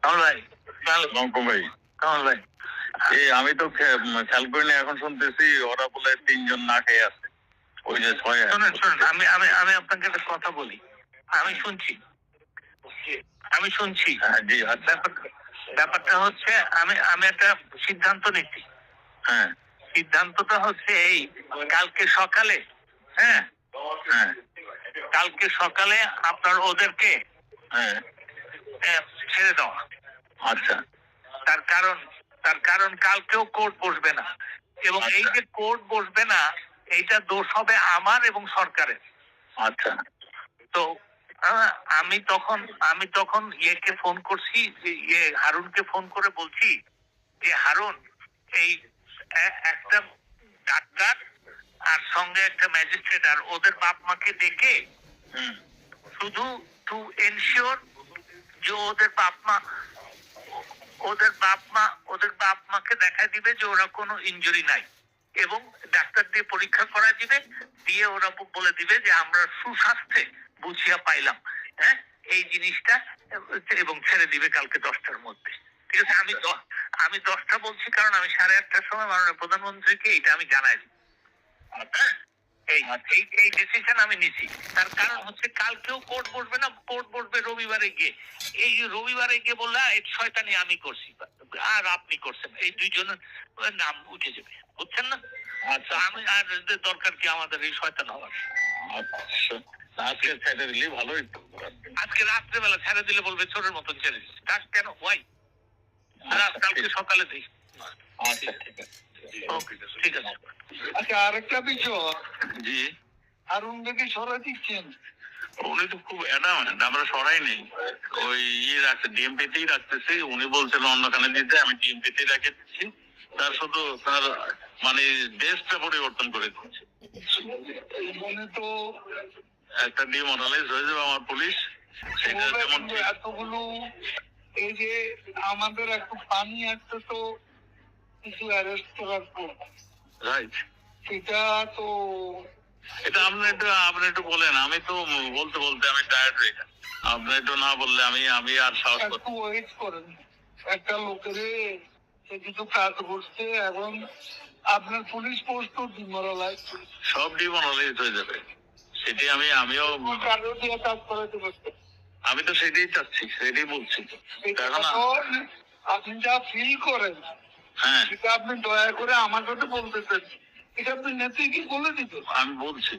কামাল ভাই, রকম ভাই, কামাল ভাই, আমি তো খেয়াল করি না, এখন শুনতেছি ওরা বলে 3 জন না খেয়ে আছে। ওই যে শোনেন শোনেন, আমি আমি আমি আপনাকে একটা কথা বলি। আমি শুনছি, আমি শুনছি। জি, আচ্ছা। ব্যাপারটা হচ্ছে, আমি আমি একটা সিদ্ধান্ত নিচ্ছি। হ্যাঁ সিদ্ধান্তটা হচ্ছে এই, কালকে সকালে, হ্যাঁ হ্যাঁ কালকে সকালে আপনার ওদেরকে হ্যাঁ ছেড়ে দেওয়া। আচ্ছা তার কারণ, কালকেও কোর্ট বসবে না, এবং এই যে কোর্ট বসবে না, এইটা দোষ হবে আমার এবং সরকারের। আচ্ছা তো আমি তখন ইয়েকে ফোন করছি, হারুনকে ফোন করে বলছি যে হারুন, এই একটা ডাক্তার আর সঙ্গে একটা ম্যাজিস্ট্রেট আর ওদের বাপ মাকে ডেকে, শুধু টু এনশিওর যে ওদের বাপ মাকে দেখা দিবে যে ওরা কোনো ইনজুরি নাই, এবং ডাক্তার দিয়ে পরীক্ষা করা দিবে, দিয়ে ওরা বলে দিবে যে আমরা সুস্বাস্থ্যে বুঝিয়া পাইলাম, হ্যাঁ এই জিনিসটা, এবং ছেড়ে দিবে কালকে 10টার মধ্যে। ঠিক আছে, আমি 10টা বলছি কারণ আমি 8:30টার সময় মাননীয় প্রধানমন্ত্রীকে এটা আমি জানাই। এই ডিসিশন আমি নিছি। তার কারণ হচ্ছে কালকেও কোর্ট বসবে না, কোর্ট বসবে রবিবারে গিয়ে। এই রবিবারে গিয়ে বললে শয়তানি আমি করছি আর আপনি করছেন, এই দুইজনের নাম উঠে যাবে, বুঝছেন না? আচ্ছা, আমি আর দরকার কি আমাদের এই শয়তান হওয়ার? আচ্ছা, আজকে ছেড়ে দিলে ভালো হইতো। আজকে রাত্রেবেলা ছেড়ে দিলে বলবে চোরের মতন ছেড়ে দিচ্ছে। ডাক কেন ওয়াই? কালকে সকালে দিই। আচ্ছা ঠিক আছে, ঠিক আছে। আচ্ছা, আরেকটা বিষয়, জি। হারুন থেকে সরাই দিচ্ছেন। উনি তো খুব অ্যাডামেন্ট, আমরা সরাই নেই, ওই রাখছে, ডিএমপিতেই রাখতেছি। উনি বলছেন অন্যখানে দিতে, আমি ডিএমপিতেই রেখে দিচ্ছি। তার শুধু তার মানে ড্রেসটা পরিবর্তন করে দিচ্ছে। মানে তো একটা ডিমোরালাইজ হয়ে যাবে আমার পুলিশ, সেটা যেমন এতগুলো, এই যে আমাদের একটু পানি একটা তো কিছু অ্যারেস্ট করার পর, রাইট, সেটা তো এটা আপনি একটু বলেন। আমি তো বলতে বলতে আমি টায়ার্ড হয়ে গেছি। আপনি একটু না বললে আমি আর সাহস একটু ওয়েট করেন। একটা লোকের সে কিছু কাজ করছে, এবং আপনার পুলিশ পোস্ট ডিমোরালাইজ, সব ডিমোরালাইজ হয়ে যাবে। সেটি আমিও কারো দিয়ে কাজ করাতে পারছে। আমি তো সেটাই চাচ্ছি, সেটাই বলছি। এখন আপনি যা ফিল করেন, হ্যাঁ, সেটা আপনি দয়া করে আমার কাছে বলতেছেন, এটা আপনি নেত্রী কি বলে দিতে। আমি বলছি।